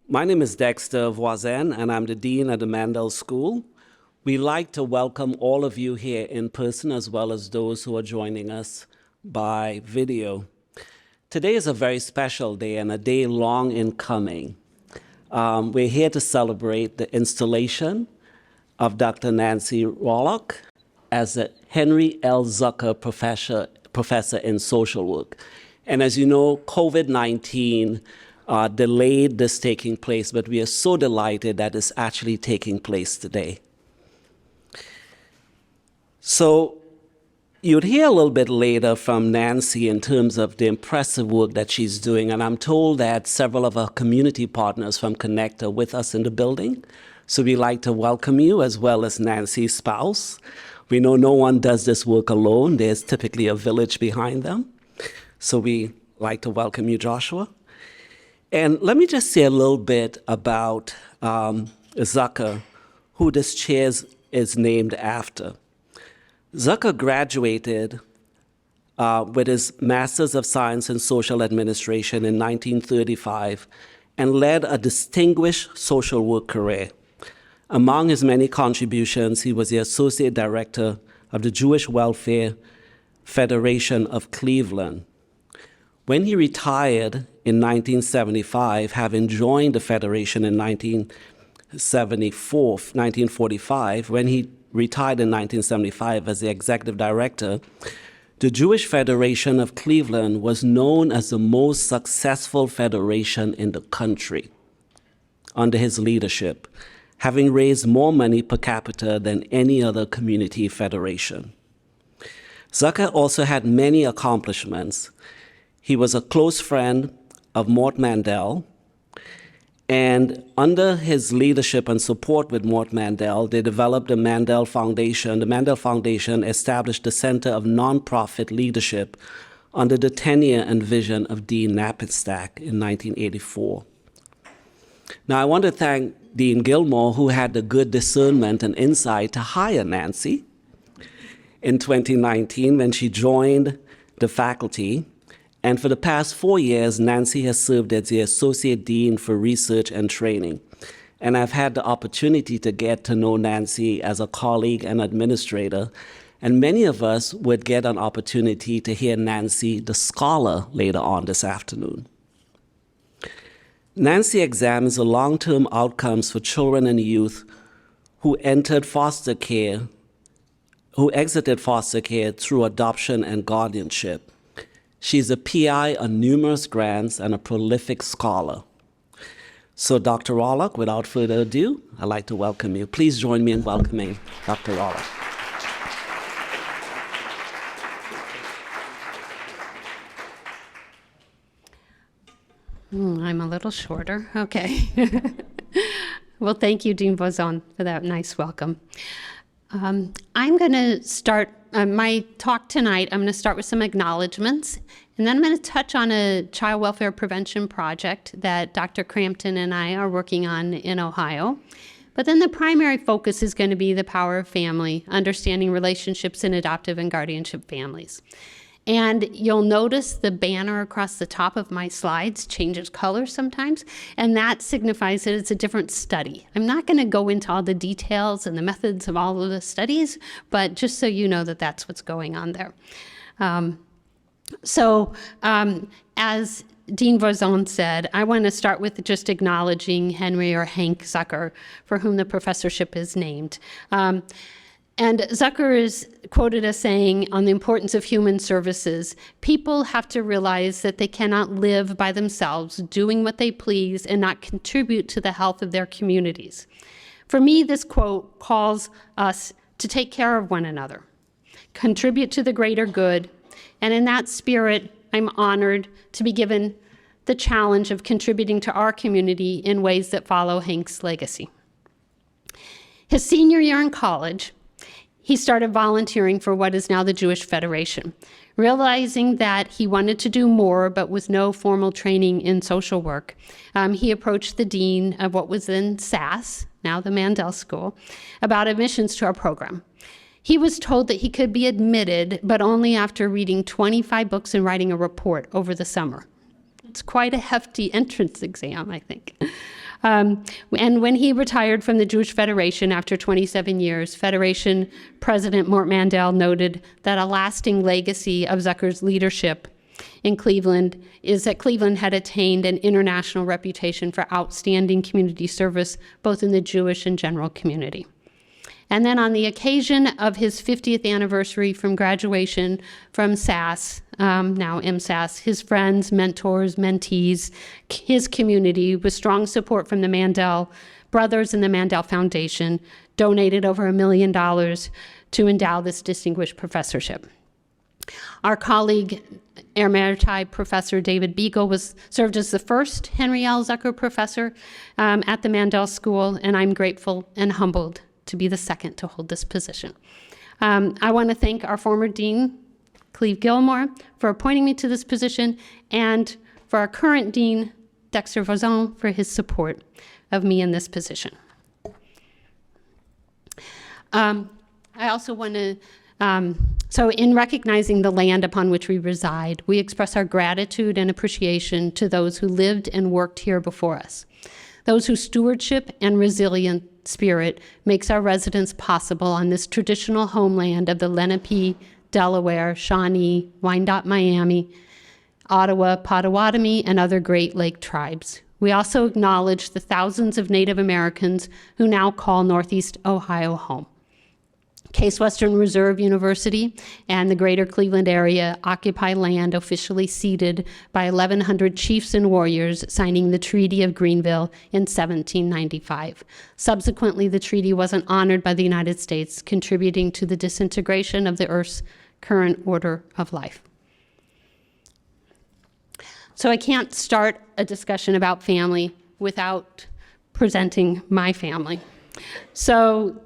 My name is Dexter Voisin, and I'm the Dean at the Mandel School. We'd like to welcome all of you here in person, as well as those who are joining us by video. Today is a very special day and a day long in coming. We're here to celebrate the installation of Dr. Nancy Rawlock as a Henry L. Zucker Professor in Social Work. And as you know, COVID-19 delayed this taking place, but we are so delighted that it's actually taking place today. So you'd hear a little bit later from Nancy in terms of the impressive work that she's doing, and I'm told that several of our community partners from Connect are with us in the building. So we'd like to welcome you, as well as Nancy's spouse. We know no one does this work alone. There's typically a village behind them. So we like to welcome you, Joshua. And let me just say a little bit about Zucker, who this chair is named after. Zucker graduated with his Master's of Science in Social Administration in 1935 and led a distinguished social work career. Among his many contributions, he was the Associate Director of the Jewish Welfare Federation of Cleveland. When he retired in 1975, having joined the Federation in 1945, when he retired in 1975 as the Executive Director, the Jewish Federation of Cleveland was known as the most successful federation in the country under his leadership, having raised more money per capita than any other community federation. Zucker also had many accomplishments. He was a close friend of Mort Mandel, and under his leadership and support with Mort Mandel, they developed the Mandel Foundation. The Mandel Foundation established the Center of Nonprofit Leadership under the tenure and vision of Dean Nappenstack in 1984. Now, I want to thank Dean Gilmore, who had the good discernment and insight to hire Nancy in 2019 when she joined the faculty. And for the past 4 years, Nancy has served as the Associate Dean for Research and Training. And I've had the opportunity to get to know Nancy as a colleague and administrator. And many of us would get an opportunity to hear Nancy, the scholar, later on this afternoon. Nancy examines the long-term outcomes for children and youth who exited foster care through adoption and guardianship. She's a PI on numerous grants and a prolific scholar. So Dr. Rawlock, without further ado, I'd like to welcome you. Please join me in welcoming Dr. Rawlock. I'm a little shorter. Okay. Well, thank you, Dean Voisin, for that nice welcome. I'm going to start my talk tonight. I'm going to start with some acknowledgments, and then I'm going to touch on a child welfare prevention project that Dr. Crampton and I are working on in Ohio. But then the primary focus is going to be the power of family, understanding relationships in adoptive and guardianship families. And you'll notice the banner across the top of my slides changes color sometimes, and that signifies that it's a different study. I'm not going to go into all the details and the methods of all of the studies, but just so you know that that's what's going on there. As Dean Voisin said, I want to start with just acknowledging Henry or Hank Zucker, for whom the professorship is named. And Zucker is quoted as saying, on the importance of human services, people have to realize that they cannot live by themselves, doing what they please, and not contribute to the health of their communities. For me, this quote calls us to take care of one another, contribute to the greater good, and in that spirit, I'm honored to be given the challenge of contributing to our community in ways that follow Hank's legacy. His senior year in college, he started volunteering for what is now the Jewish Federation. Realizing that he wanted to do more, but with no formal training in social work, he approached the dean of what was then SAS, now the Mandel School, about admissions to our program. He was told that he could be admitted, but only after reading 25 books and writing a report over the summer. It's quite a hefty entrance exam, I think. And when he retired from the Jewish Federation after 27 years, Federation President Mort Mandel noted that a lasting legacy of Zucker's leadership in Cleveland is that Cleveland had attained an international reputation for outstanding community service, both in the Jewish and general community. And then on the occasion of his 50th anniversary from graduation from SAS, now MSAS, his friends, mentors, mentees, his community, with strong support from the Mandel brothers and the Mandel Foundation, donated over $1 million to endow this distinguished professorship. Our colleague, Emeriti Professor David Beagle, served as the first Henry L. Zucker professor at the Mandel School, and I'm grateful and humbled to be the second to hold this position. I want to thank our former dean, Cleve Gilmore, for appointing me to this position, and for our current dean, Dexter Vazon, for his support of me in this position. I also want to, so in recognizing the land upon which we reside, we express our gratitude and appreciation to those who lived and worked here before us, those whose stewardship and resilient spirit makes our residence possible on this traditional homeland of the Lenape, Delaware, Shawnee, Wyandotte, Miami, Ottawa, Potawatomi, and other Great Lake tribes. We also acknowledge the thousands of Native Americans who now call Northeast Ohio home. Case Western Reserve University and the greater Cleveland area occupy land officially ceded by 1,100 chiefs and warriors signing the Treaty of Greenville in 1795. Subsequently, the treaty wasn't honored by the United States, contributing to the disintegration of the Earth's current order of life. So I can't start a discussion about family without presenting my family. So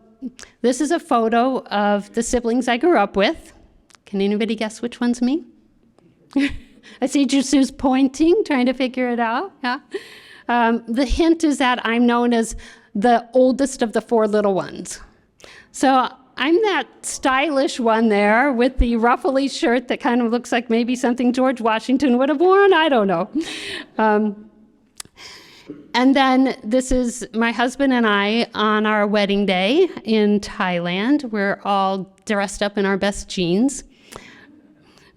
this is a photo of the siblings I grew up with. Can anybody guess which one's me? I see Jesu's pointing, trying to figure it out. Yeah. The hint is that I'm known as the oldest of the four little ones. So I'm that stylish one there with the ruffly shirt that kind of looks like maybe something George Washington would have worn. I don't know. And then this is my husband and I on our wedding day in Thailand. We're all dressed up in our best jeans.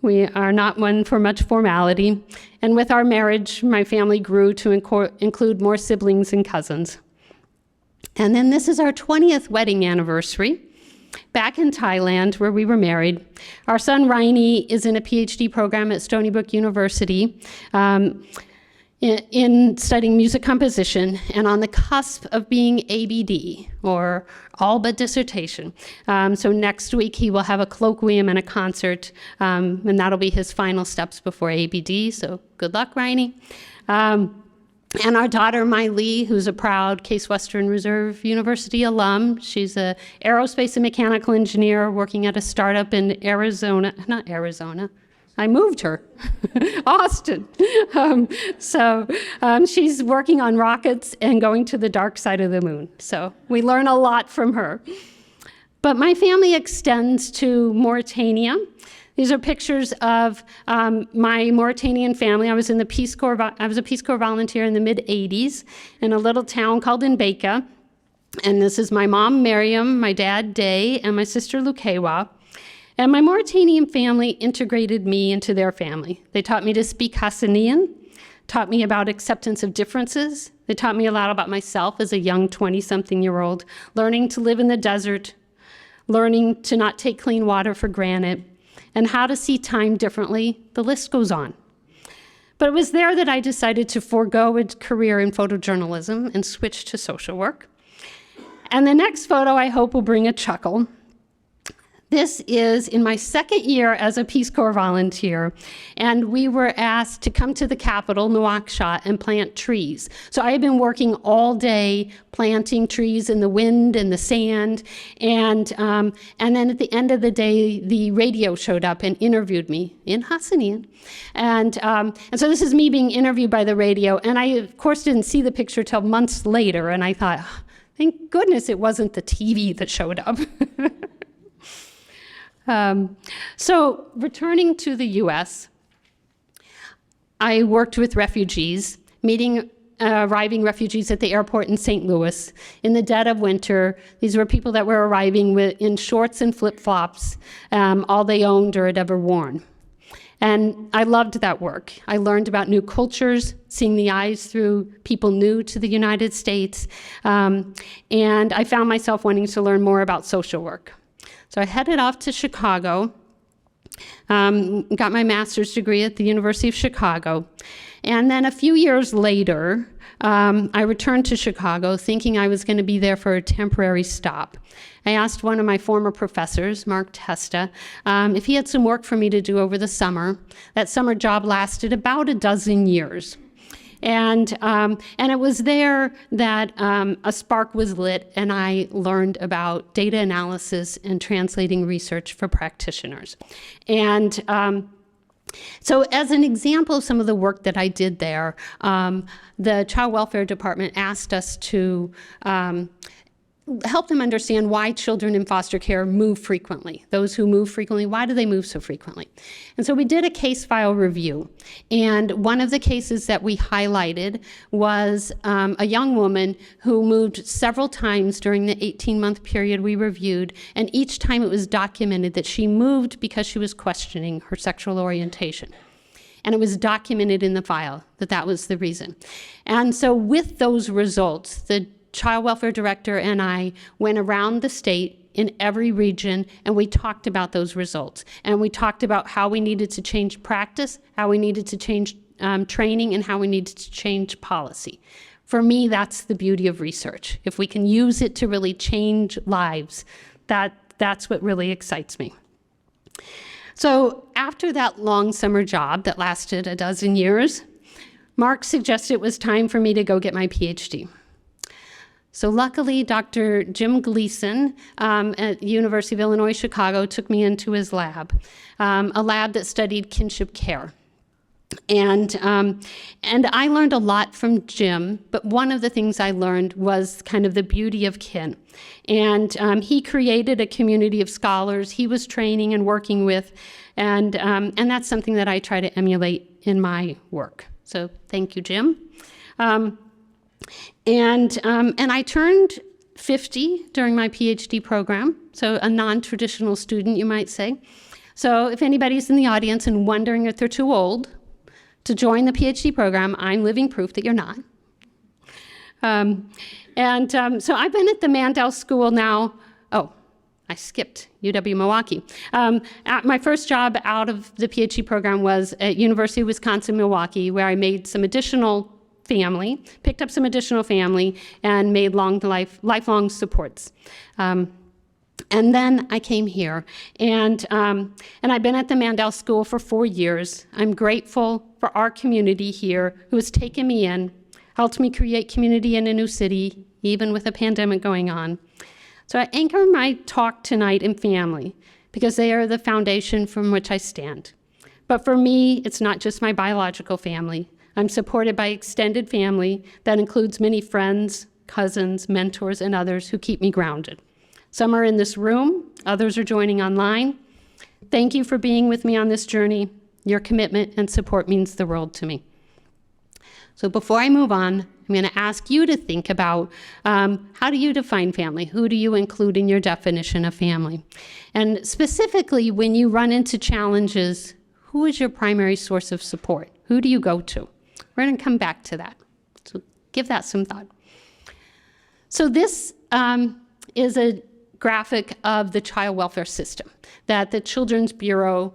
We are not one for much formality. And with our marriage, my family grew to include more siblings and cousins. And then this is our 20th wedding anniversary, back in Thailand, where we were married. Our son, Rainy, is in a PhD program at Stony Brook University. In studying music composition, and on the cusp of being ABD, or all but dissertation. So next week he will have a colloquium and a concert, and that'll be his final steps before ABD, so good luck, Rainy. And our daughter, Mai Lee, who's a proud Case Western Reserve University alum. She's an aerospace and mechanical engineer working at a startup in I moved her, Austin. She's working on rockets and going to the dark side of the moon. So we learn a lot from her. But my family extends to Mauritania. These are pictures of my Mauritanian family. I was a Peace Corps volunteer in the mid-'80s in a little town called Mbeka. And this is my mom, Miriam, my dad, Day, and my sister, Lukewa. And my Mauritanian family integrated me into their family. They taught me to speak Hassanian, taught me about acceptance of differences. They taught me a lot about myself as a young 20-something-year-old, learning to live in the desert, learning to not take clean water for granted, and how to see time differently. The list goes on. But it was there that I decided to forego a career in photojournalism and switch to social work. And the next photo, I hope, will bring a chuckle. This is in my second year as a Peace Corps volunteer, and we were asked to come to the capital, Nouakchott, and plant trees. So I had been working all day planting trees in the wind and the sand, and then at the end of the day, the radio showed up and interviewed me in Hassanian. And so this is me being interviewed by the radio, and I, of course, didn't see the picture till months later, and I thought, thank goodness it wasn't the TV that showed up. So returning to the US, I worked with refugees, meeting arriving refugees at the airport in St. Louis in the dead of winter. These were people that were arriving in shorts and flip-flops, all they owned or had ever worn. And I loved that work. I learned about new cultures, seeing the eyes through people new to the United States, and I found myself wanting to learn more about social work. So I headed off to Chicago, got my master's degree at the University of Chicago, and then a few years later, I returned to Chicago thinking I was going to be there for a temporary stop. I asked one of my former professors, Mark Testa, if he had some work for me to do over the summer. That summer job lasted about a dozen years. And it was there that a spark was lit, and I learned about data analysis and translating research for practitioners. And so as an example of some of the work that I did there, the Child Welfare Department asked us to help them understand why children in foster care move frequently. Those who move frequently, why do they move so frequently? And so we did a case file review. And one of the cases that we highlighted was a young woman who moved several times during the 18-month period we reviewed. And each time it was documented that she moved because she was questioning her sexual orientation. And it was documented in the file that that was the reason. And so with those results, the Child Welfare Director and I went around the state in every region, and we talked about those results. And we talked about how we needed to change practice, how we needed to change training, and how we needed to change policy. For me, that's the beauty of research. If we can use it to really change lives, that's what really excites me. So after that long summer job that lasted a dozen years, Mark suggested it was time for me to go get my PhD. So luckily, Dr. Jim Gleason at the University of Illinois, Chicago, took me into his lab, a lab that studied kinship care. And I learned a lot from Jim, but one of the things I learned was kind of the beauty of kin. And he created a community of scholars he was training and working with, and that's something that I try to emulate in my work. So thank you, Jim. And I turned 50 during my PhD program, so a non-traditional student, you might say. So if anybody's in the audience and wondering if they're too old to join the PhD program, I'm living proof that you're not. So I've been at the Mandel School now, I skipped UW-Milwaukee. My first job out of the PhD program was at University of Wisconsin-Milwaukee, where I made some additional picked up some additional family, and made lifelong supports. And then I came here, and I've been at the Mandel School for 4 years. I'm grateful for our community here who has taken me in, helped me create community in a new city, even with a pandemic going on. So I anchor my talk tonight in family, because they are the foundation from which I stand. But for me, it's not just my biological family. I'm supported by extended family that includes many friends, cousins, mentors, and others who keep me grounded. Some are in this room, others are joining online. Thank you for being with me on this journey. Your commitment and support means the world to me. So before I move on, I'm going to ask you to think about how do you define family? Who do you include in your definition of family? And specifically, when you run into challenges, who is your primary source of support? Who do you go to? We're going to come back to that. So give that some thought. So this is a graphic of the child welfare system that the Children's Bureau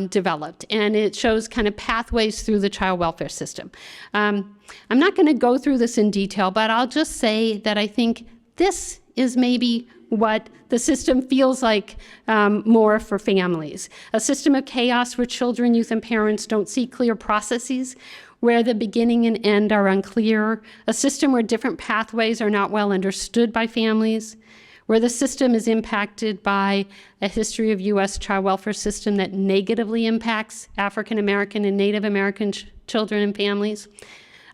developed, and it shows kind of pathways through the child welfare system. I'm not going to go through this in detail, but I'll just say that I think this is maybe what the system feels like more for families. A system of chaos where children, youth, and parents don't see clear processes, where the beginning and end are unclear, a system where different pathways are not well understood by families, where the system is impacted by a history of U.S. child welfare system that negatively impacts African American and Native American children and families,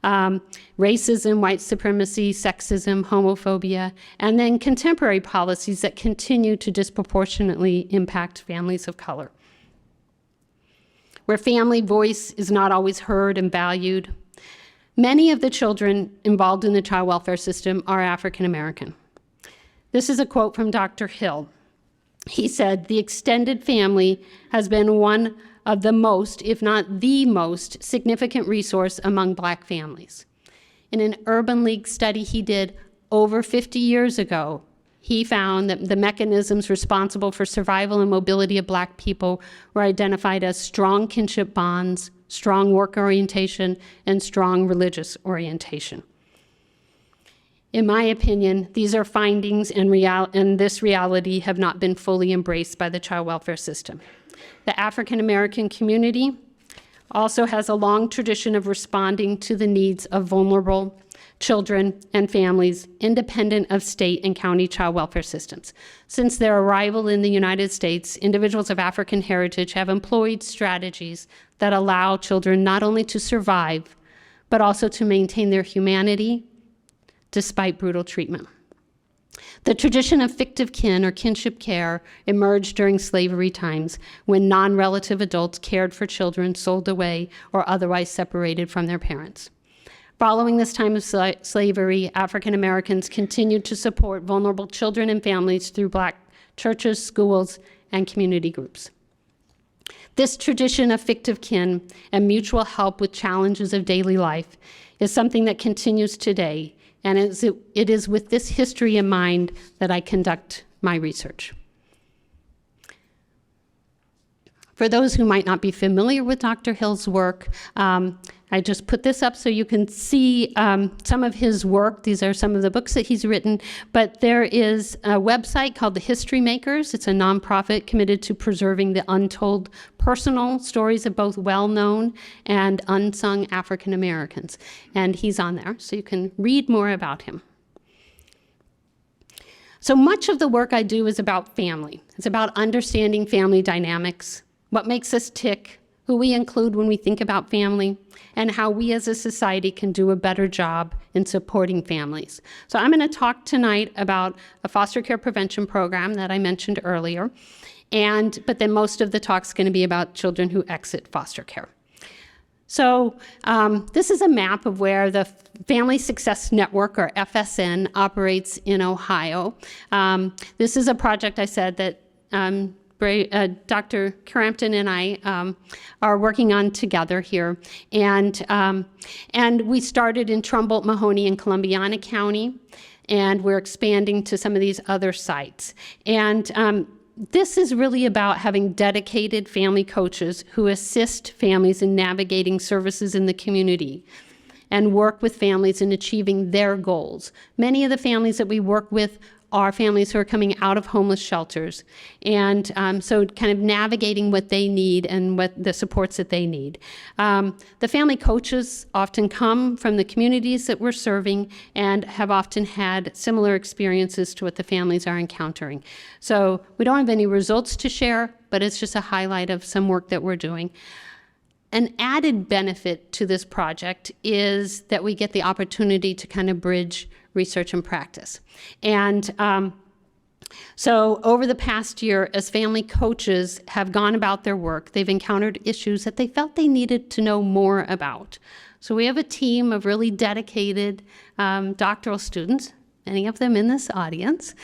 racism, white supremacy, sexism, homophobia, and then contemporary policies that continue to disproportionately impact families of color, where family voice is not always heard and valued, Many of the children involved in the child welfare system are African American. This is a quote from Dr. Hill. He said, "The extended family has been one of the most, if not the most, significant resource among Black families." In an Urban League study he did over 50 years ago, he found that the mechanisms responsible for survival and mobility of Black people were identified as strong kinship bonds, strong work orientation, and strong religious orientation. In my opinion, these are findings and this reality have not been fully embraced by the child welfare system. The African American community also has a long tradition of responding to the needs of vulnerable children and families independent of state and county child welfare systems. Since their arrival in the United States, individuals of African heritage have employed strategies that allow children not only to survive, but also to maintain their humanity despite brutal treatment. The tradition of fictive kin or kinship care emerged during slavery times when non-relative adults cared for children sold away or otherwise separated from their parents. Following this time of slavery, African Americans continued to support vulnerable children and families through Black churches, schools, and community groups. This tradition of fictive kin and mutual help with challenges of daily life is something that continues today, and it is with this history in mind that I conduct my research. For those who might not be familiar with Dr. Hill's work, I just put this up so you can see some of his work. These are some of the books that he's written, but there is a website called The History Makers. It's a nonprofit committed to preserving the untold personal stories of both well-known and unsung African Americans. And he's on there, so you can read more about him. So much of the work I do is about family. It's about understanding family dynamics, what makes us tick, who we include when we think about family, and how we as a society can do a better job in supporting families. So I'm going to talk tonight about a foster care prevention program that I mentioned earlier, but then most of the talk's going to be about children who exit foster care. So this is a map of where the Family Success Network, or FSN, operates in Ohio. This is a project I said that Dr. Crampton and I are working on together here. And we started in Trumbull, Mahoney, and Columbiana County, and we're expanding to some of these other sites. And this is really about having dedicated family coaches who assist families in navigating services in the community and work with families in achieving their goals. Many of the families that we work with are families who are coming out of homeless shelters. And so kind of navigating what they need and what the supports that they need. The family coaches often come from the communities that we're serving and have often had similar experiences to what the families are encountering. So we don't have any results to share, but it's just a highlight of some work that we're doing. An added benefit to this project is that we get the opportunity to kind of bridge research and practice. And so over the past year, as family coaches have gone about their work, they've encountered issues that they felt they needed to know more about. So we have a team of really dedicated doctoral students, many of them in this audience,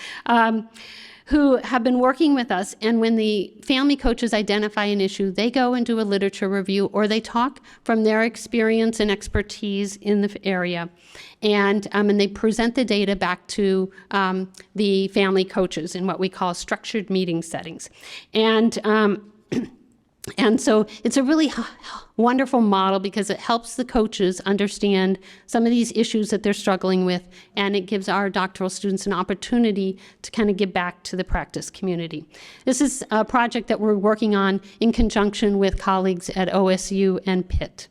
who have been working with us, and when the family coaches identify an issue, they go and do a literature review, or they talk from their experience and expertise in the area, and they present the data back to the family coaches in what we call structured meeting settings. And so it's a really wonderful model because it helps the coaches understand some of these issues that they're struggling with, and it gives our doctoral students an opportunity to kind of give back to the practice community. This is a project that we're working on in conjunction with colleagues at OSU and Pitt.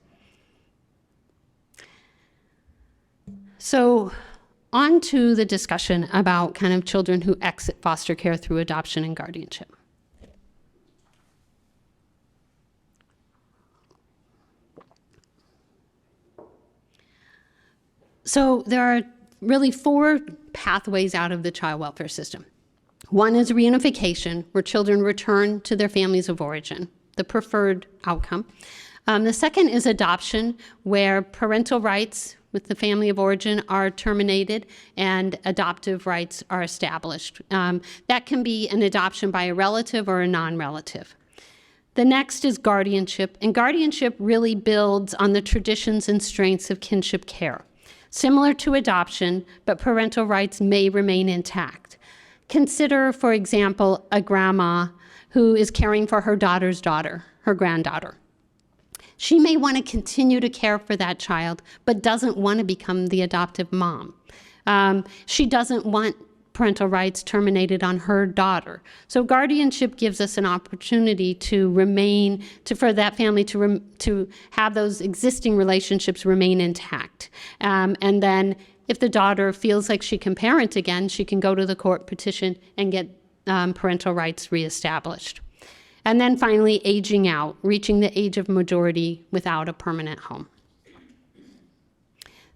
So on to the discussion about kind of children who exit foster care through adoption and guardianship. So there are really 4 pathways out of the child welfare system. One is reunification, where children return to their families of origin, the preferred outcome. The second is adoption, where parental rights with the family of origin are terminated and adoptive rights are established. That can be an adoption by a relative or a non-relative. The next is guardianship, and guardianship really builds on the traditions and strengths of kinship care. Similar to adoption, but parental rights may remain intact. Consider, for example, a grandma who is caring for her daughter's daughter, her granddaughter. She may want to continue to care for that child, but doesn't want to become the adoptive mom. She doesn't want parental rights terminated on her daughter. So guardianship gives us an opportunity to remain, for that family to have those existing relationships remain intact. And then if the daughter feels like she can parent again, she can go to the court, petition, and get parental rights reestablished. And then finally, aging out, reaching the age of majority without a permanent home.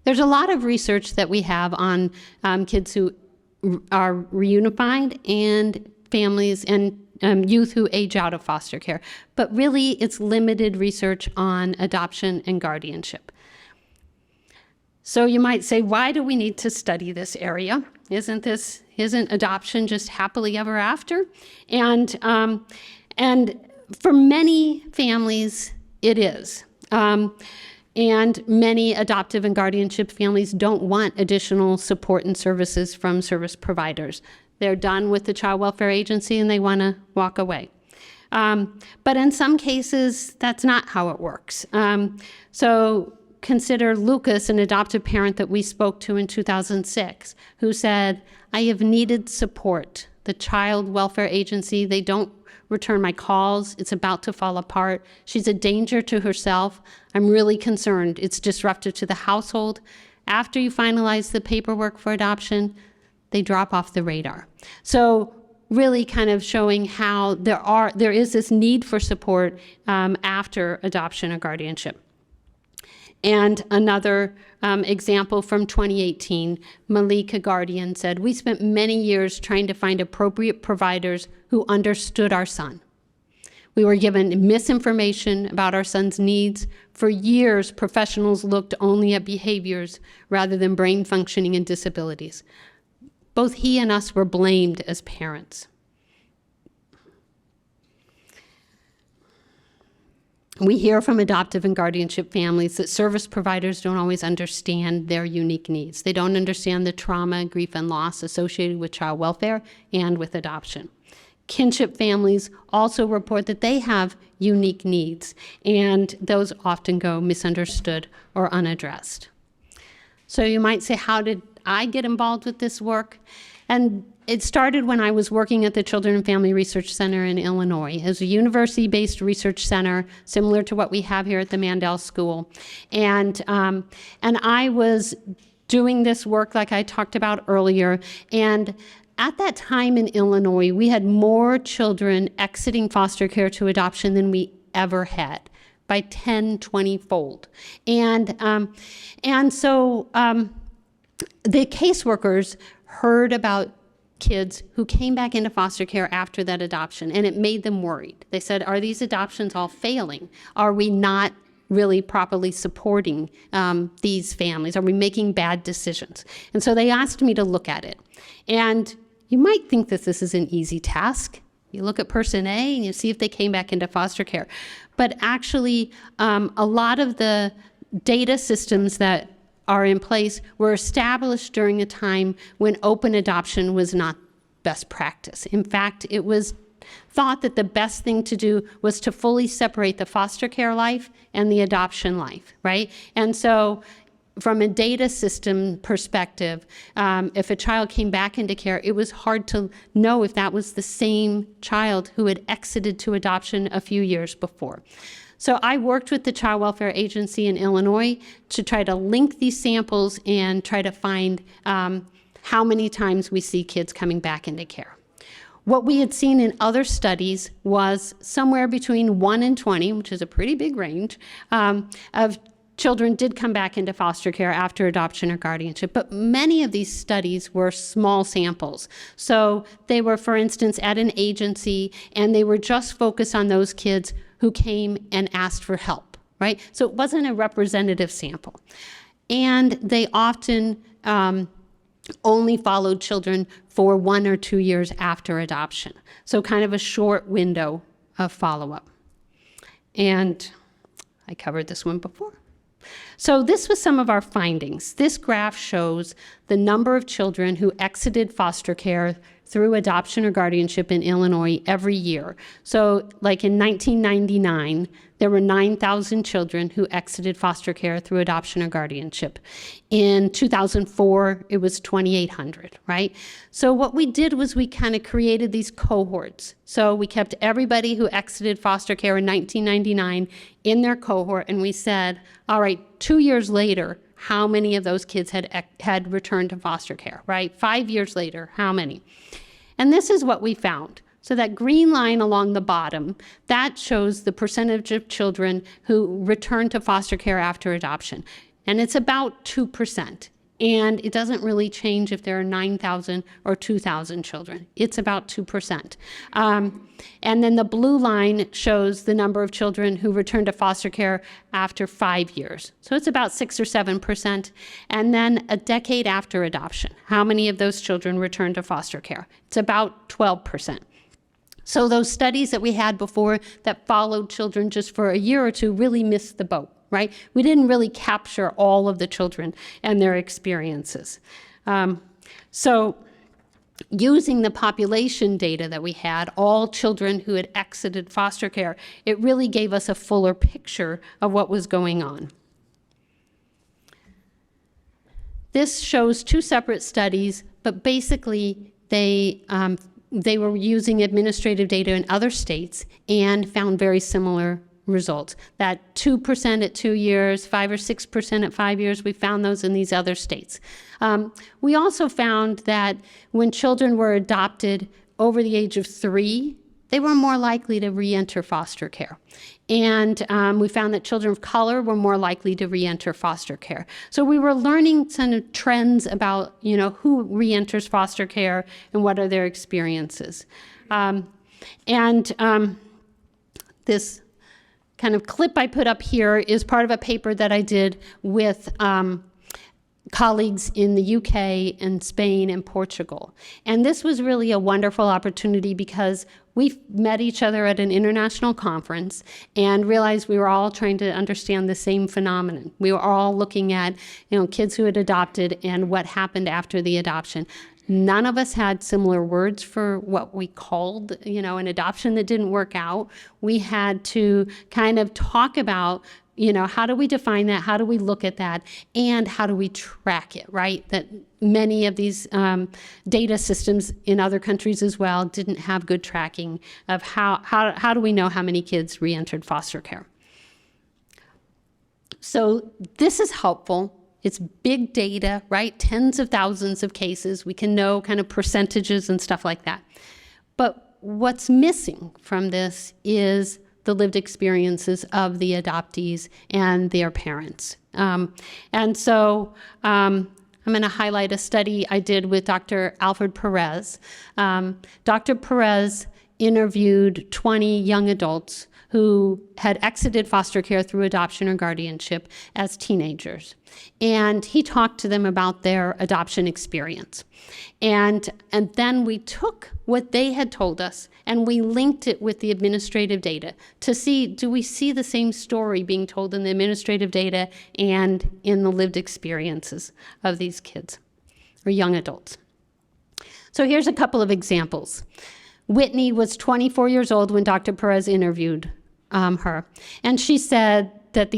There's a lot of research that we have on kids who are reunified and families and youth who age out of foster care. But really, it's limited research on adoption and guardianship. So you might say, why do we need to study this area? Isn't adoption just happily ever after? And for many families, it is. And many adoptive and guardianship families don't want additional support and services from service providers. They're done with the child welfare agency and they want to walk away. But in some cases, that's not how it works. So consider Lucas, an adoptive parent that we spoke to in 2006, who said, I have needed support. The child welfare agency, they don't return my calls. It's about to fall apart. She's a danger to herself. I'm really concerned. It's disruptive to the household. After you finalize the paperwork for adoption, they drop off the radar. So really kind of showing how there is this need for support after adoption or guardianship. And another example from 2018, Malika Guardian said, we spent many years trying to find appropriate providers who understood our son. We were given misinformation about our son's needs. For years, professionals looked only at behaviors rather than brain functioning and disabilities. Both he and us were blamed as parents. We hear from adoptive and guardianship families that service providers don't always understand their unique needs. They don't understand the trauma, grief, and loss associated with child welfare and with adoption. Kinship families also report that they have unique needs, and those often go misunderstood or unaddressed. So you might say, how did I get involved with this work? And it started when I was working at the Children and Family Research Center in Illinois. It was a university-based research center, similar to what we have here at the Mandel School. And I was doing this work like I talked about earlier. And at that time in Illinois, we had more children exiting foster care to adoption than we ever had, by 10, 20-fold. And so the caseworkers heard about kids who came back into foster care after that adoption, and it made them worried. They said, are these adoptions all failing? Are we not really properly supporting these families? Are we making bad decisions? And so they asked me to look at it. And you might think that this is an easy task. You look at person A and you see if they came back into foster care. But actually, a lot of the data systems that are in place were established during a time when open adoption was not best practice. In fact, it was thought that the best thing to do was to fully separate the foster care life and the adoption life, right? And so from a data system perspective, if a child came back into care, it was hard to know if that was the same child who had exited to adoption a few years before. So I worked with the Child Welfare Agency in Illinois to try to link these samples and try to find how many times we see kids coming back into care. What we had seen in other studies was somewhere between 1 and 20, which is a pretty big range, of children did come back into foster care after adoption or guardianship, but many of these studies were small samples. So they were, for instance, at an agency, and they were just focused on those kids who came and asked for help, right? So it wasn't a representative sample. And they often only followed children for 1 or 2 years after adoption. So kind of a short window of follow-up. And I covered this one before. So this was some of our findings. This graph shows the number of children who exited foster care through adoption or guardianship in Illinois every year. So like in 1999, there were 9,000 children who exited foster care through adoption or guardianship. In 2004, it was 2,800, right? So what we did was we kind of created these cohorts. So we kept everybody who exited foster care in 1999 in their cohort, and we said, all right, 2 years later, how many of those kids had returned to foster care, right? 5 years later, how many? And this is what we found. So that green line along the bottom, that shows the percentage of children who return to foster care after adoption. And it's about 2%. And it doesn't really change if there are 9,000 or 2,000 children. It's about 2%. And then the blue line shows the number of children who return to foster care after 5 years. So it's about 6 or 7%. And then a decade after adoption, how many of those children return to foster care? It's about 12%. So those studies that we had before that followed children just for a year or two really missed the boat, right? We didn't really capture all of the children and their experiences. So using the population data that we had, all children who had exited foster care, it really gave us a fuller picture of what was going on. This shows 2 separate studies, but basically they were using administrative data in other states and found very similar results. That 2% at 2 years, 5 or 6% at 5 years, we found those in these other states. We also found that when children were adopted over the age of 3, they were more likely to re-enter foster care. And we found that children of color were more likely to re-enter foster care. So we were learning some trends about, who re-enters foster care and what are their experiences. This kind of clip I put up here is part of a paper that I did with colleagues in the UK and Spain and Portugal. And this was really a wonderful opportunity because we met each other at an international conference and realized we were all trying to understand the same phenomenon. We were all looking at, kids who had adopted and what happened after the adoption. None of us had similar words for what we called, an adoption that didn't work out. We had to kind of talk about, how do we define that? How do we look at that? And how do we track it, right? That many of these data systems in other countries as well didn't have good tracking of how do we know how many kids re-entered foster care. So this is helpful. It's big data, right? Tens of thousands of cases. We can know kind of percentages and stuff like that. But what's missing from this is the lived experiences of the adoptees and their parents. And so I'm going to highlight a study I did with Dr. Alfred Perez. Dr. Perez interviewed 20 young adults who had exited foster care through adoption or guardianship as teenagers. And he talked to them about their adoption experience. And then we took what they had told us and we linked it with the administrative data to see, do we see the same story being told in the administrative data and in the lived experiences of these kids or young adults. So here's a couple of examples. Whitney was 24 years old when Dr. Perez interviewed her. And she said that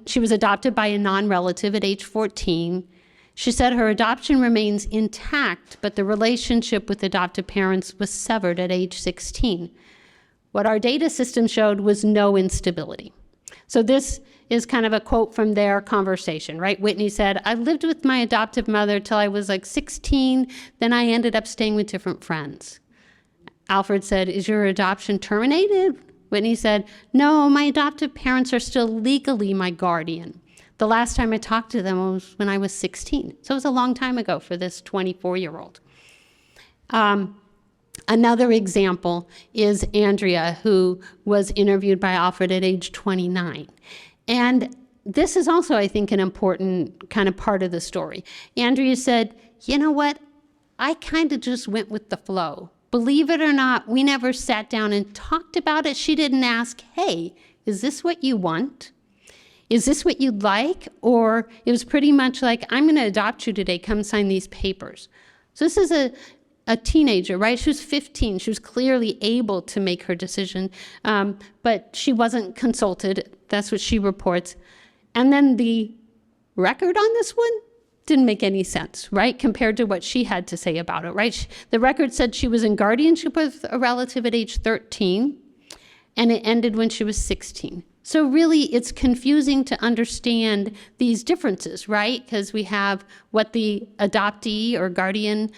she was adopted by a non-relative at age 14. She said her adoption remains intact, but the relationship with adoptive parents was severed at age 16. What our data system showed was no instability. So this is kind of a quote from their conversation, right? Whitney said, I lived with my adoptive mother till I was like 16, then I ended up staying with different friends. Alfred said, is your adoption terminated? Whitney said, no, my adoptive parents are still legally my guardian. The last time I talked to them was when I was 16. So it was a long time ago for this 24-year-old. Another example is Andrea, who was interviewed by Alfred at age 29. And this is also, I think, an important kind of part of the story. Andrea said, you know what? I kind of just went with the flow. Believe it or not, we never sat down and talked about it. She didn't ask, hey, is this what you want? Is this what you'd like? Or it was pretty much like, I'm going to adopt you today. Come sign these papers. So this is a teenager, right? She was 15. She was clearly able to make her decision, but she wasn't consulted. That's what she reports. And then the record on this one didn't make any sense, right? Compared to what she had to say about it, right? The record said she was in guardianship with a relative at age 13, and it ended when she was 16. So really, it's confusing to understand these differences, right? Because we have what the adoptee or guardian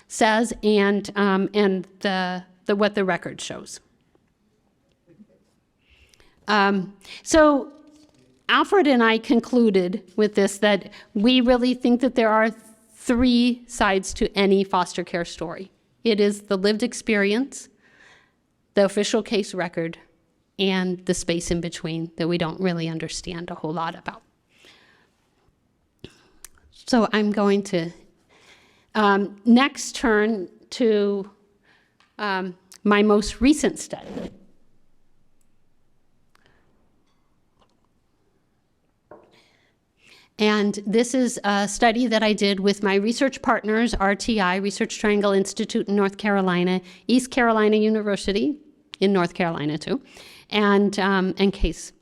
says and what the record shows. So Alfred and I concluded with this that we really think that there are three sides to any foster care story. It is the lived experience, the official case record, and the space in between that we don't really understand a whole lot about. So I'm going to next turn to my most recent study. And this is a study that I did with my research partners, RTI, Research Triangle Institute in North Carolina, East Carolina University in North Carolina too, and CASE.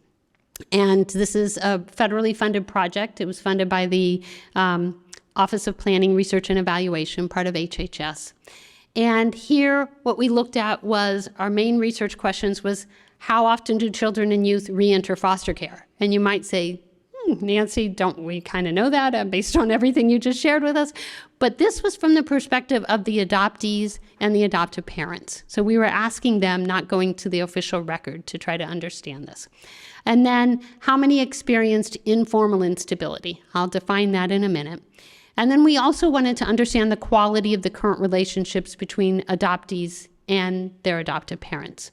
And this is a federally funded project. It was funded by the Office of Planning, Research, and Evaluation, part of HHS. And here, what we looked at was, our main research questions was, how often do children and youth re-enter foster care? And you might say, Nancy, don't we kind of know that based on everything you just shared with us? But this was from the perspective of the adoptees and the adoptive parents. So we were asking them, not going to the official record, to try to understand this. And then, how many experienced informal instability? I'll define that in a minute. And then we also wanted to understand the quality of the current relationships between adoptees and their adoptive parents.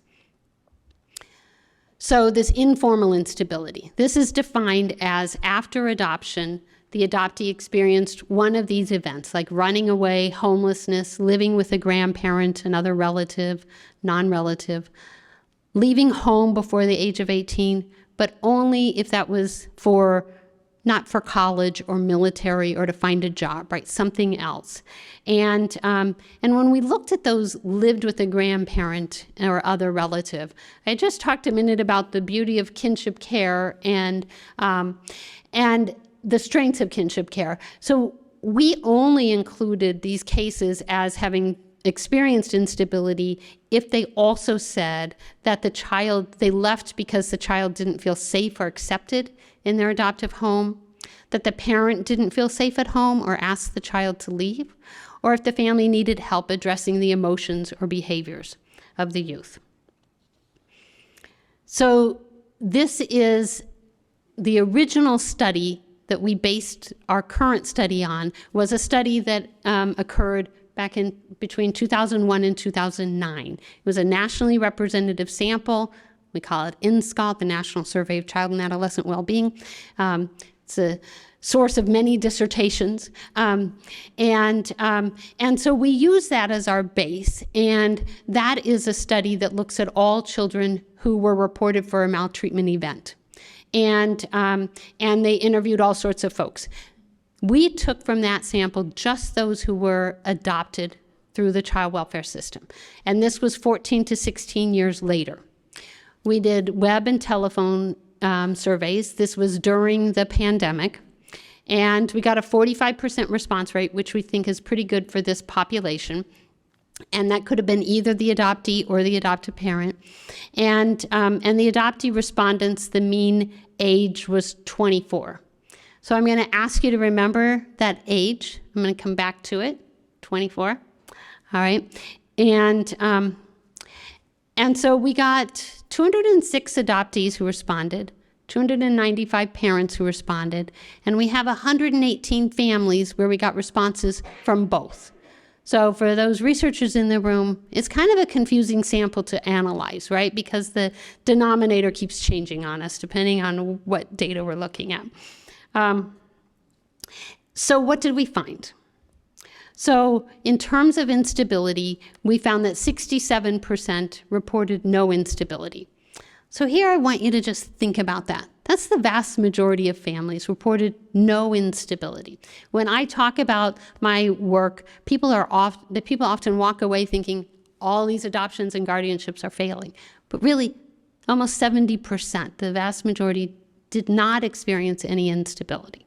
So this informal instability, this is defined as after adoption, the adoptee experienced one of these events, like running away, homelessness, living with a grandparent, another relative, non-relative, leaving home before the age of 18, but only if that was not for college or military or to find a job, right? Something else. And when we looked at those lived with a grandparent or other relative, I just talked a minute about the beauty of kinship care and the strengths of kinship care. So we only included these cases as having experienced instability if they also said that they left because the child didn't feel safe or accepted in their adoptive home, that the parent didn't feel safe at home or asked the child to leave, or if the family needed help addressing the emotions or behaviors of the youth. So this is the original study that we based our current study on, was a study that occurred back in between 2001 and 2009. It was a nationally representative sample. We call it INSCAL, the National Survey of Child and Adolescent Wellbeing. It's a source of many dissertations. And so we use that as our base. And that is a study that looks at all children who were reported for a maltreatment event. And they interviewed all sorts of folks. We took from that sample just those who were adopted through the child welfare system. And this was 14 to 16 years later. We did web and telephone surveys. This was during the pandemic. And we got a 45% response rate, which we think is pretty good for this population. And that could have been either the adoptee or the adoptive parent. And the adoptee respondents, the mean age was 24. So I'm going to ask you to remember that age. I'm going to come back to it, 24. All right. And so we got 206 adoptees who responded, 295 parents who responded, and we have 118 families where we got responses from both. So for those researchers in the room, it's kind of a confusing sample to analyze, right? Because the denominator keeps changing on us depending on what data we're looking at. So what did we find? So in terms of instability, we found that 67% reported no instability. So here I want you to just think about that. That's the vast majority of families reported no instability. When I talk about my work, people often walk away thinking all these adoptions and guardianships are failing. But really, almost 70%, the vast majority, did not experience any instability.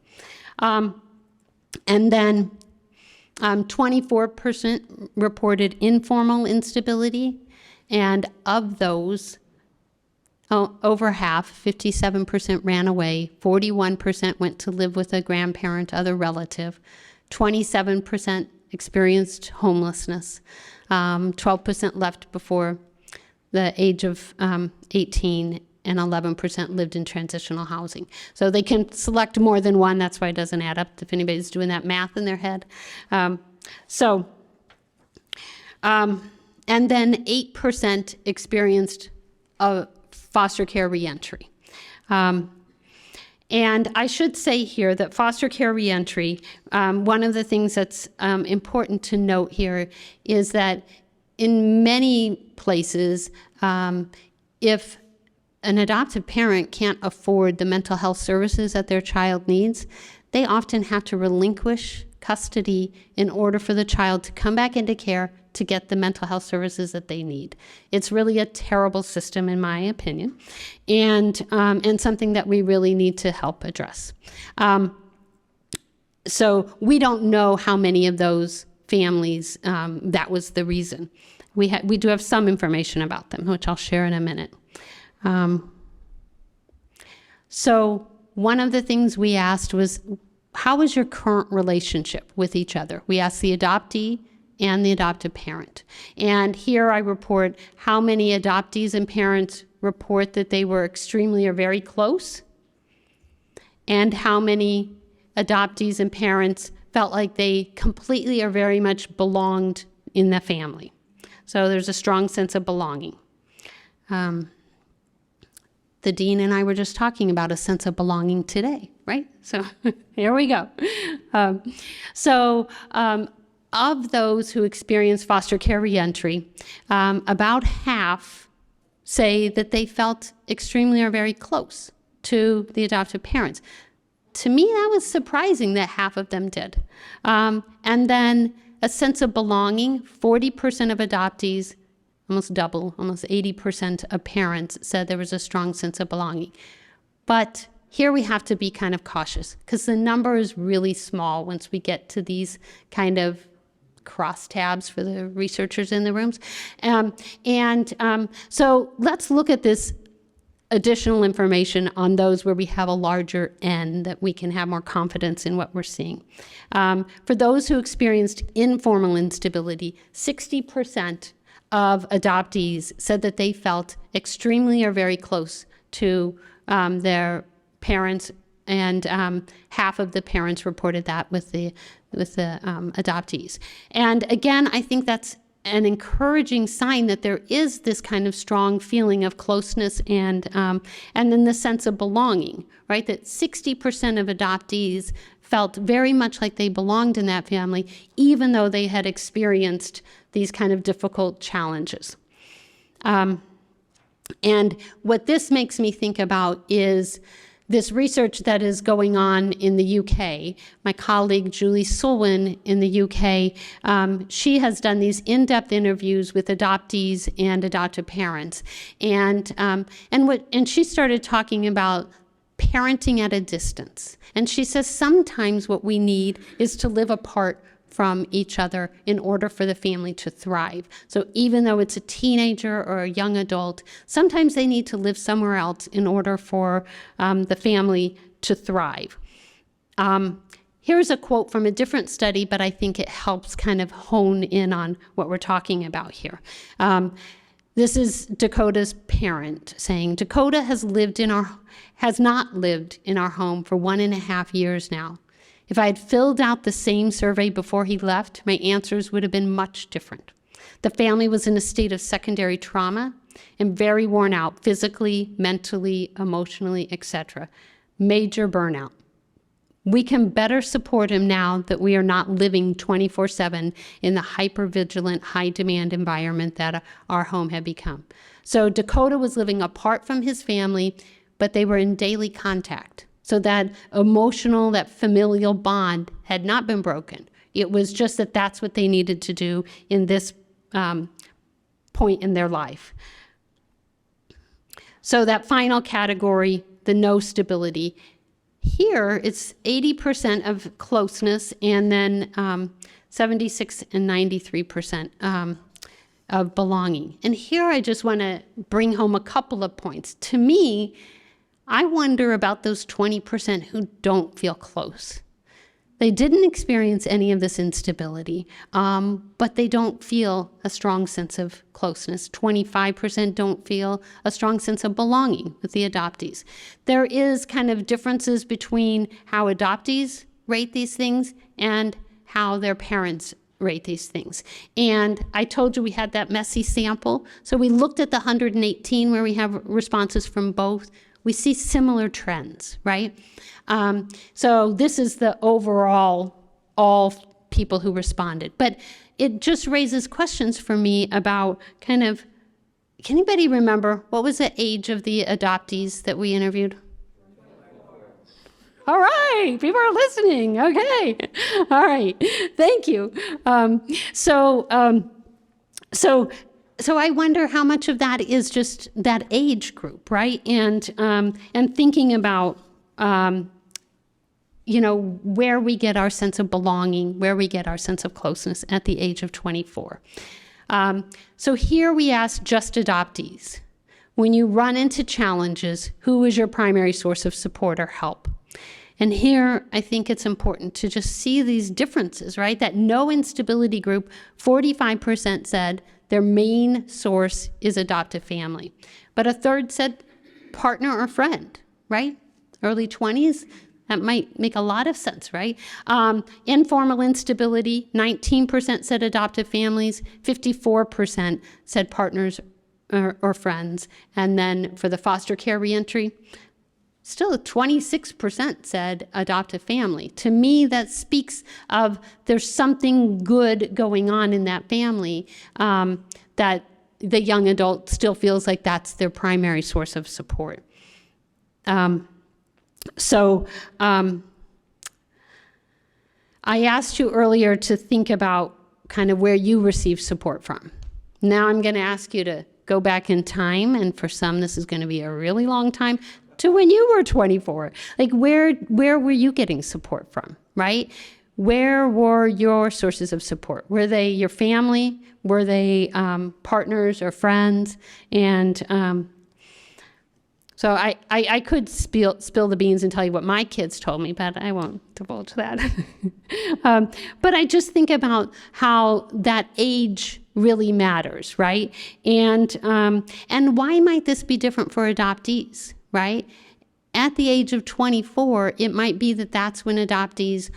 And then 24% reported informal instability, and of those, over half, 57%, ran away, 41% went to live with a grandparent, other relative, 27% experienced homelessness, 12% left before the age of 18, and 11% lived in transitional housing. So they can select more than one. That's why it doesn't add up if anybody's doing that math in their head. And then 8% experienced a foster care reentry. And I should say here that foster care reentry, one of the things that's important to note here is that in many places, if an adoptive parent can't afford the mental health services that their child needs, they often have to relinquish custody in order for the child to come back into care to get the mental health services that they need. It's really a terrible system, in my opinion, and something that we really need to help address. So we don't know how many of those families that was the reason. We do have some information about them, which I'll share in a minute. So one of the things we asked was, how is your current relationship with each other? We asked the adoptee and the adoptive parent. And here I report how many adoptees and parents report that they were extremely or very close, and how many adoptees and parents felt like they completely or very much belonged in the family. So there's a strong sense of belonging. The dean and I were just talking about a sense of belonging today, right? So here we go. Of those who experience foster care reentry, about half say that they felt extremely or very close to the adoptive parents. To me, that was surprising that half of them did. And then a sense of belonging, 40% of adoptees, almost double, almost 80% of parents said there was a strong sense of belonging. But here we have to be kind of cautious because the number is really small once we get to these kind of crosstabs for the researchers in the rooms. So let's look at this additional information on those where we have a larger N that we can have more confidence in what we're seeing. For those who experienced informal instability, 60% of adoptees said that they felt extremely or very close to their parents, and half of the parents reported that with the adoptees. And again, I think that's an encouraging sign that there is this kind of strong feeling of closeness and then the sense of belonging, right? That 60% of adoptees felt very much like they belonged in that family, even though they had experienced these kind of difficult challenges. And what this makes me think about is this research that is going on in the UK. My colleague Julie Sulwin in the UK, she has done these in-depth interviews with adoptees and adoptive parents, and she started talking about parenting at a distance. And she says sometimes what we need is to live apart from each other in order for the family to thrive. So even though it's a teenager or a young adult, sometimes they need to live somewhere else in order for the family to thrive. Here's a quote from a different study, but I think it helps kind of hone in on what we're talking about here. This is Dakota's parent saying, Dakota has not lived in our home for 1.5 years now. If I had filled out the same survey before he left, my answers would have been much different. The family was in a state of secondary trauma and very worn out physically, mentally, emotionally, etc. Major burnout. We can better support him now that we are not living 24/7 in the hyper-vigilant, high-demand environment that our home had become. So Dakota was living apart from his family, but they were in daily contact. So that emotional, that familial bond had not been broken. It was just that that's what they needed to do in this point in their life. So that final category, the no stability, here it's 80% of closeness and then 76 and 93% of belonging. And here I just want to bring home a couple of points. To me, I wonder about those 20% who don't feel close. They didn't experience any of this instability, but they don't feel a strong sense of closeness. 25% don't feel a strong sense of belonging with the adoptees. There is kind of differences between how adoptees rate these things and how their parents rate these things. And I told you we had that messy sample. So we looked at the 118 where we have responses from both. We see similar trends, right? So this is the overall, all people who responded. But it just raises questions for me about kind of, can anybody remember what was the age of the adoptees that we interviewed? All right, people are listening. Okay, all right, thank you. So I wonder how much of that is just that age group, right? And thinking about, where we get our sense of belonging, where we get our sense of closeness at the age of 24. So here we ask just adoptees, when you run into challenges, who is your primary source of support or help? And here, I think it's important to just see these differences, right? That no instability group, 45% said their main source is adoptive family. But a third said partner or friend, right? Early 20s, that might make a lot of sense, right? Informal instability, 19% said adoptive families, 54% said partners or friends. And then for the foster care reentry, still 26% said adoptive family. To me, that speaks of there's something good going on in that family, that the young adult still feels like that's their primary source of support. I asked you earlier to think about kind of where you receive support from. Now I'm going to ask you to go back in time, and for some this is going to be a really long time, to when you were 24. Like where were you getting support from, right? Where were your sources of support? Were they your family? Were they partners or friends? And so I could spill the beans and tell you what my kids told me, but I won't divulge that. But I just think about how that age really matters, right? And why might this be different for adoptees, right? At the age of 24, it might be that that's when adoptees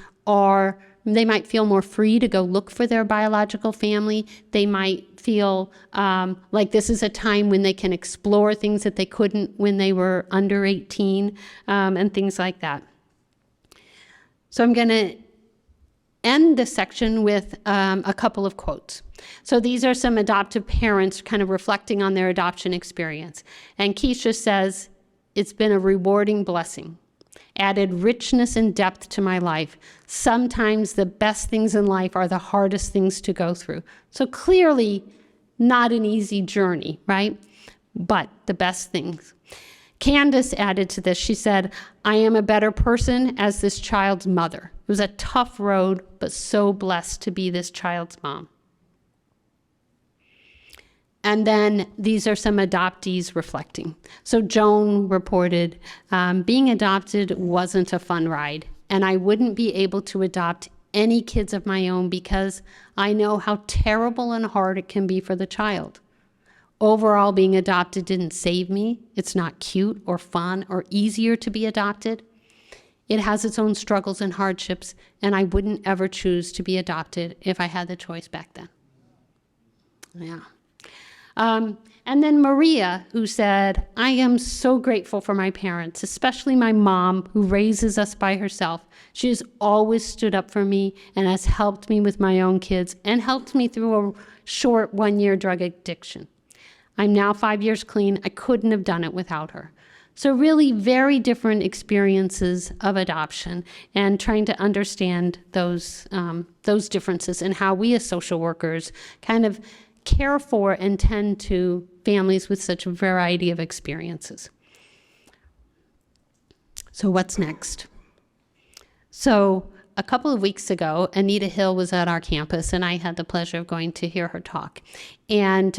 they might feel more free to go look for their biological family. They might feel like this is a time when they can explore things that they couldn't when they were under 18, and things like that. So I'm going to end this section with a couple of quotes. So these are some adoptive parents kind of reflecting on their adoption experience. And Keisha says, "It's been a rewarding blessing. Added richness and depth to my life. Sometimes the best things in life are the hardest things to go through." So clearly not an easy journey, right? But the best things. Candace added to this. She said, "I am a better person as this child's mother. It was a tough road, but so blessed to be this child's mom." And then these are some adoptees reflecting. So Joan reported, "Being adopted wasn't a fun ride, and I wouldn't be able to adopt any kids of my own because I know how terrible and hard it can be for the child. Overall, being adopted didn't save me. It's not cute or fun or easier to be adopted. It has its own struggles and hardships, and I wouldn't ever choose to be adopted if I had the choice back then. Yeah. And then Maria, who said, I am so grateful for my parents, especially my mom, who raises us by herself. She has always stood up for me and has helped me with my own kids and helped me through a short 1-year drug addiction. I'm now 5 years clean. I couldn't have done it without her. So really very different experiences of adoption and trying to understand those differences and how we as social workers kind of care for and tend to families with such a variety of experiences. So what's next? So a couple of weeks ago, Anita Hill was at our campus, and I had the pleasure of going to hear her talk. And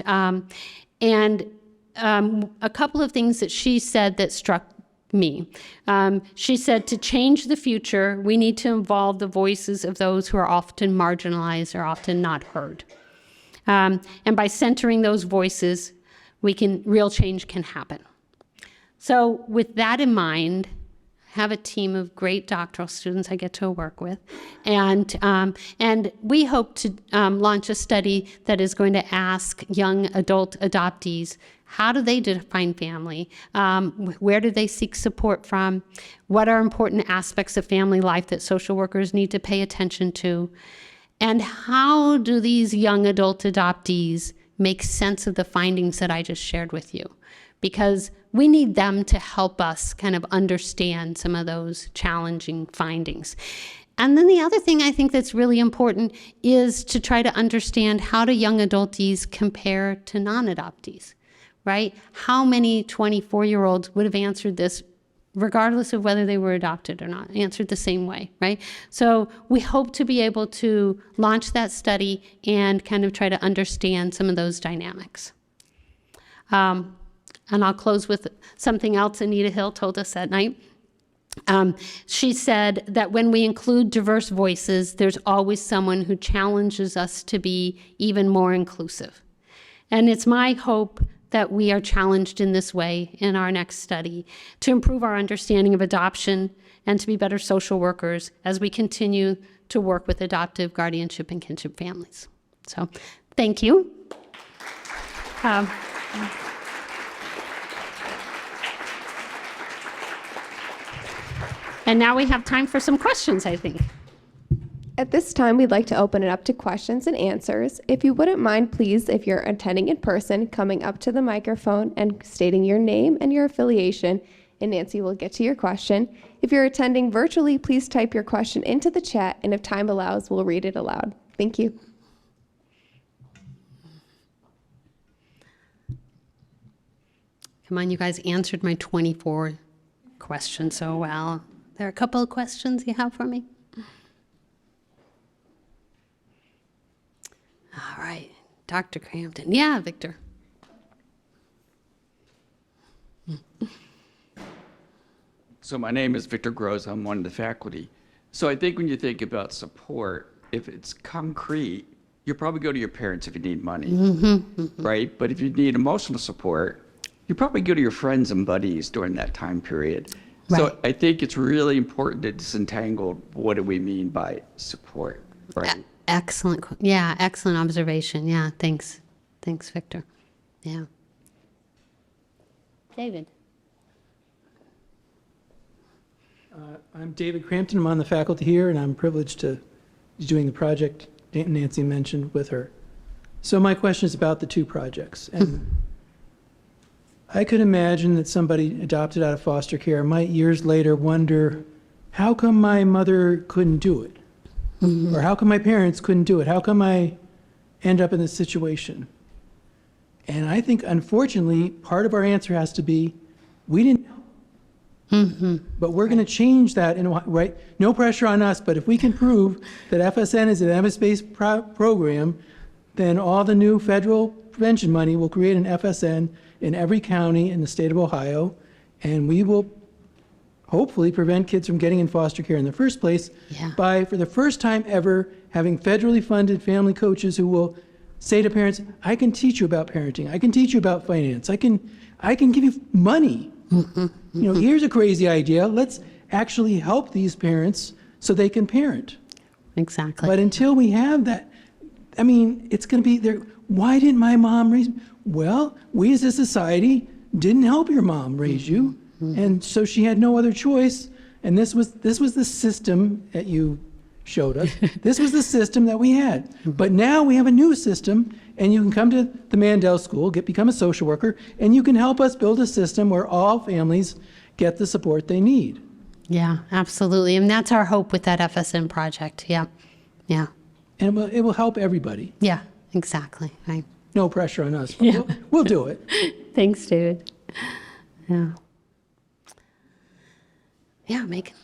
a couple of things that she said that struck me. She said, to change the future, we need to involve the voices of those who are often marginalized or often not heard. And by centering those voices, real change can happen. So with that in mind, I have a team of great doctoral students I get to work with. And we hope to launch a study that is going to ask young adult adoptees, how do they define family? Where do they seek support from? What are important aspects of family life that social workers need to pay attention to? And how do these young adult adoptees make sense of the findings that I just shared with you? Because we need them to help us kind of understand some of those challenging findings. And then the other thing I think that's really important is to try to understand, how do young adoptees compare to non-adoptees, right? How many 24-year-olds would have answered this regardless of whether they were adopted or not, answered the same way, right? So we hope to be able to launch that study and kind of try to understand some of those dynamics. And I'll close with something else Anita Hill told us that night. She said that when we include diverse voices, there's always someone who challenges us to be even more inclusive. And it's my hope that we are challenged in this way in our next study to improve our understanding of adoption and to be better social workers as we continue to work with adoptive, guardianship, and kinship families. So, thank you. And now we have time for some questions, I think. At this time, we'd like to open it up to questions and answers. If you wouldn't mind, please, if you're attending in person, coming up to the microphone and stating your name and your affiliation, and Nancy will get to your question. If you're attending virtually, please type your question into the chat, and if time allows, we'll read it aloud. Thank you. Come on, you guys answered my 24 questions so well. There are a couple of questions you have for me? All right, Dr. Crampton. Yeah, Victor. So my name is Victor Gross. I'm one of the faculty. So I think when you think about support, if it's concrete, you probably go to your parents if you need money, right? But if you need emotional support, you probably go to your friends and buddies during that time period. Right. So I think it's really important to disentangle what do we mean by support, right? Excellent. Yeah, excellent observation. Yeah, thanks. Thanks, Victor. Yeah. David. I'm David Crampton. I'm on the faculty here, and I'm privileged to be doing the project Nancy mentioned with her. So my question is about the two projects. And I could imagine that somebody adopted out of foster care might years later wonder, how come my mother couldn't do it? Or how come my parents couldn't do it? How come I end up in this situation? And I think, unfortunately, part of our answer has to be, we didn't know. But we're going to change that, right? No pressure on us, but if we can prove that FSN is an evidence-based program, then all the new federal prevention money will create an FSN in every county in the state of Ohio, and we will hopefully prevent kids from getting in foster care in the first place by, for the first time ever, having federally funded family coaches who will say to parents, I can teach you about parenting, I can teach you about finance, I can give you money. You know, here's a crazy idea, let's actually help these parents so they can parent. Exactly. But until we have that, I mean, it's going to be there. Why didn't my mom raise me? Well, we as a society didn't help your mom raise you. And so she had no other choice. And this was the system that you showed us. This was the system that we had. But now we have a new system, and you can come to the Mandel School, become a social worker, and you can help us build a system where all families get the support they need. Yeah, absolutely. And that's our hope with that FSN project. Yeah. Yeah. And it will help everybody. Yeah, exactly. Right. No pressure on us. But we'll do it. Thanks, David. Yeah. Yeah, Megan.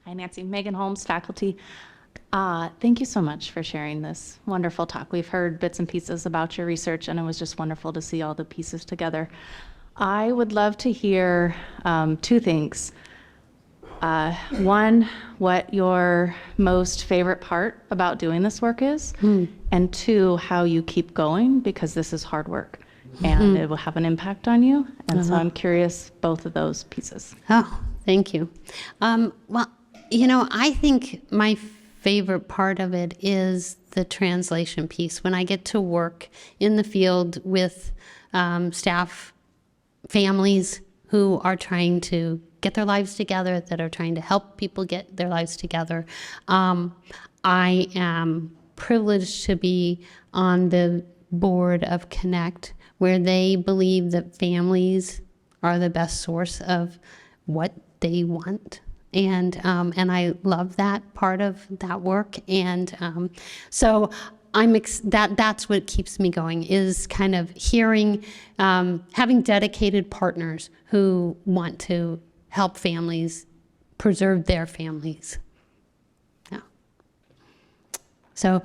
Hi, Nancy. Megan Holmes, faculty. Thank you so much for sharing this wonderful talk. We've heard bits and pieces about your research, and it was just wonderful to see all the pieces together. I would love to hear two things. One, what your most favorite part about doing this work is, and two, how you keep going, because this is hard work, and it will have an impact on you. And so I'm curious, both of those pieces. Oh, thank you. Well, you know, I think my favorite part of it is the translation piece. When I get to work in the field with staff, families who are trying to get their lives together, that are trying to help people get their lives together. I am privileged to be on the board of Connect, where they believe that families are the best source of what they want. And I love that part of that work. And so that's what keeps me going, is kind of hearing, having dedicated partners who want to help families preserve their families. Yeah. So,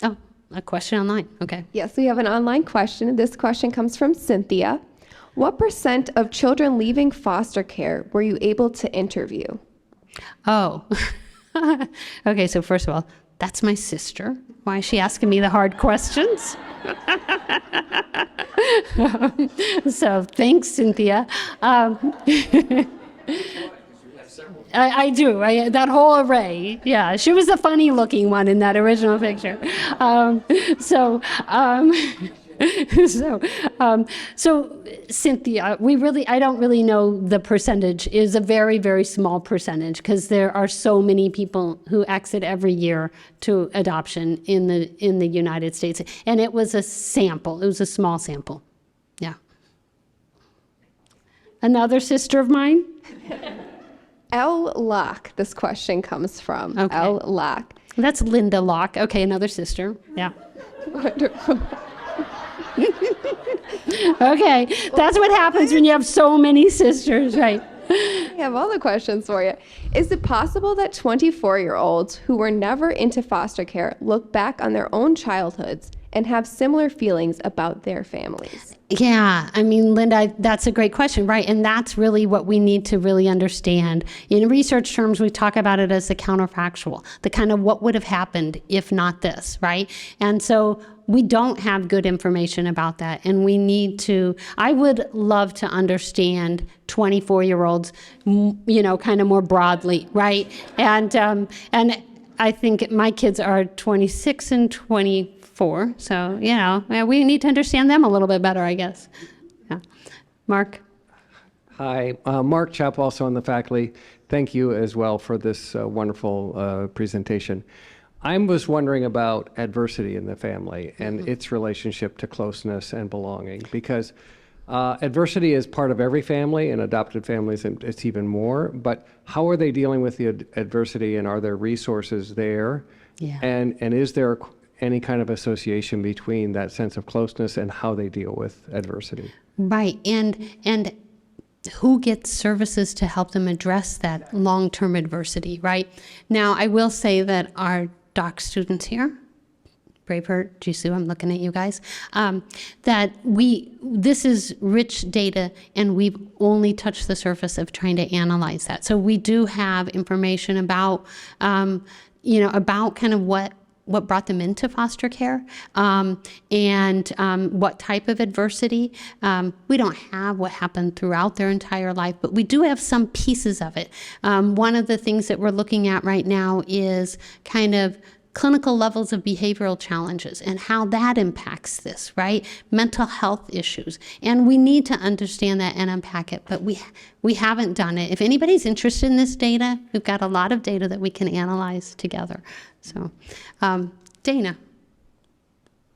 a question online. Okay. Yes, we have an online question. This question comes from Cynthia. What % of children leaving foster care were you able to interview? Oh, okay. So first of all, that's my sister. Why is she asking me the hard questions? So thanks, Cynthia. I do. That whole array. Yeah, she was the funny-looking one in that original picture. So Cynthia, I don't really know the percentage. It is a very, very small percentage, because there are so many people who exit every year to adoption in the United States, and it was a sample. It was a small sample. Yeah. Another sister of mine. L. Locke, this question comes from. Okay. L. Locke. That's Linda Locke. Okay, another sister. Yeah. Wonderful. Okay, that's what happens when you have so many sisters, right? I have all the questions for you. Is it possible that 24-year-olds who were never into foster care look back on their own childhoods and have similar feelings about their families? Yeah, I mean, Linda, that's a great question, right? And that's really what we need to really understand. In research terms, we talk about it as the counterfactual, the kind of what would have happened if not this, right? And so we don't have good information about that, and we need to. I would love to understand 24-year-olds, you know, kind of more broadly, right? And I think my kids are 26 and 24, so you know, we need to understand them a little bit better, I guess. Yeah, Mark. Hi, Mark Chapp, also on the faculty. Thank you as well for this wonderful presentation. I was wondering about adversity in the family and its relationship to closeness and belonging, because adversity is part of every family, and adopted families it's even more, but how are they dealing with the adversity, and are there resources there? Yeah. And is there any kind of association between that sense of closeness and how they deal with adversity? Right, and who gets services to help them address that long-term adversity, right? Now, I will say that our doc students here, Braveheart, Jisoo, I'm looking at you guys, that this is rich data, and we've only touched the surface of trying to analyze that. So we do have information about, about kind of what what brought them into foster care, and what type of adversity. We don't have what happened throughout their entire life, but we do have some pieces of it. One of the things that we're looking at right now is kind of clinical levels of behavioral challenges and how that impacts this, right? Mental health issues. And we need to understand that and unpack it, but we haven't done it. If anybody's interested in this data, we've got a lot of data that we can analyze together. So, Dana.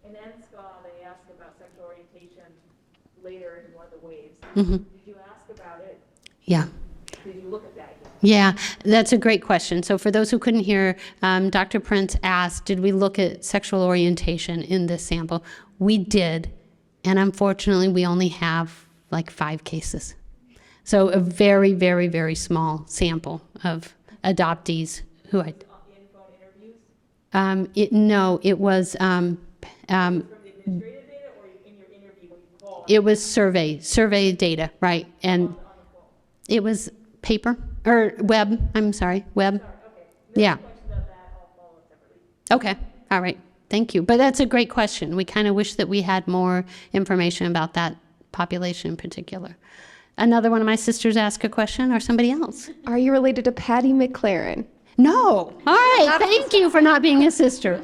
In NSCA, they ask about sexual orientation later in one of the waves. Mm-hmm. Did you ask about it? Yeah. Did you look at that yet? Yeah, that's a great question. So for those who couldn't hear, Dr. Prince asked, did we look at sexual orientation in this sample? We did, and unfortunately, we only have like 5 cases. So a very, very, very small sample of adoptees who I... No, it was... From the administrative data or in your interview when you called? It was survey data, right? And it was paper, or web, I'm sorry, web. Yeah. Okay, all right, thank you. But that's a great question. We kind of wish that we had more information about that population in particular. Another one of my sisters asked a question, or somebody else? Are you related to Patty McLaren? No. All right, thank you for not being a sister.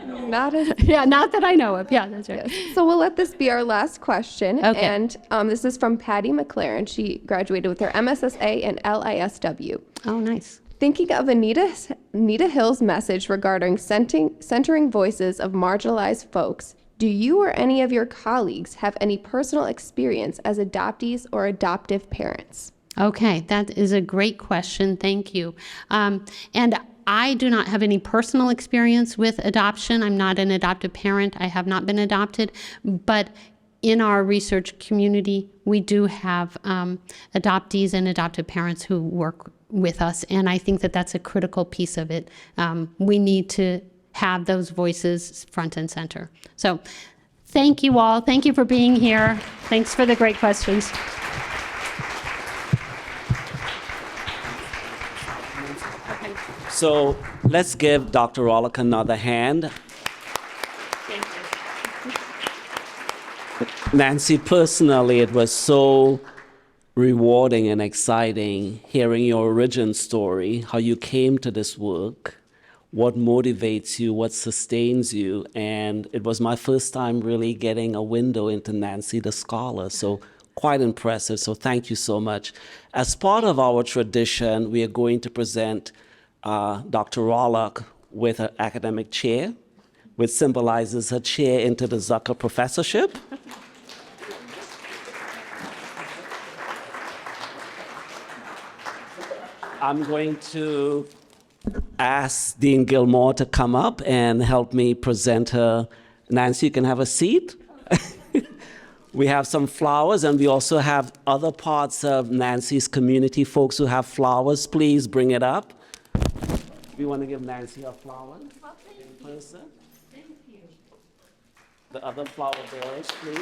Not a... Yeah, not that I know of. Yeah, that's right. So we'll let this be our last question. Okay. And this is from Patty McLaren. She graduated with her MSSA and LISW. Oh, nice. Thinking of Anita Hill's message regarding centering voices of marginalized folks, do you or any of your colleagues have any personal experience as adoptees or adoptive parents? Okay, that is a great question. Thank you. And I do not have any personal experience with adoption. I'm not an adoptive parent. I have not been adopted. But in our research community, we do have adoptees and adoptive parents who work with us. And I think that that's a critical piece of it. We need to have those voices front and center. So thank you all. Thank you for being here. Thanks for the great questions. So let's give Dr. Rollick another hand. Nancy, personally, it was so rewarding and exciting hearing your origin story, how you came to this work, what motivates you, what sustains you. And it was my first time really getting a window into Nancy the scholar. So quite impressive. So thank you so much. As part of our tradition, we are going to present Dr. Rollick with an academic chair, which symbolizes her chair into the Zucker Professorship. I'm going to ask Dean Gilmore to come up and help me present her. Nancy, you can have a seat. We have some flowers, and we also have other parts of Nancy's community, folks who have flowers. Please bring it up. We want to give Nancy a flower in person. Thank you. The other flower bearers, please.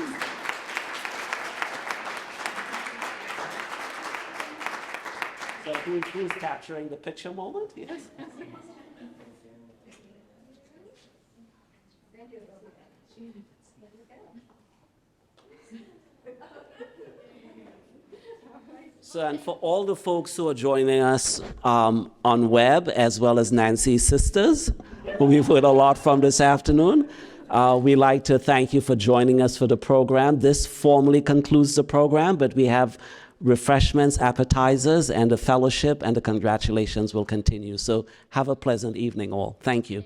So who's capturing the picture moment? Yes. So, and for all the folks who are joining us on web, as well as Nancy's sisters, who we've heard a lot from this afternoon, we'd like to thank you for joining us for the program. This formally concludes the program, but we have refreshments, appetizers, and the fellowship, and the congratulations will continue. So have a pleasant evening all. Thank you.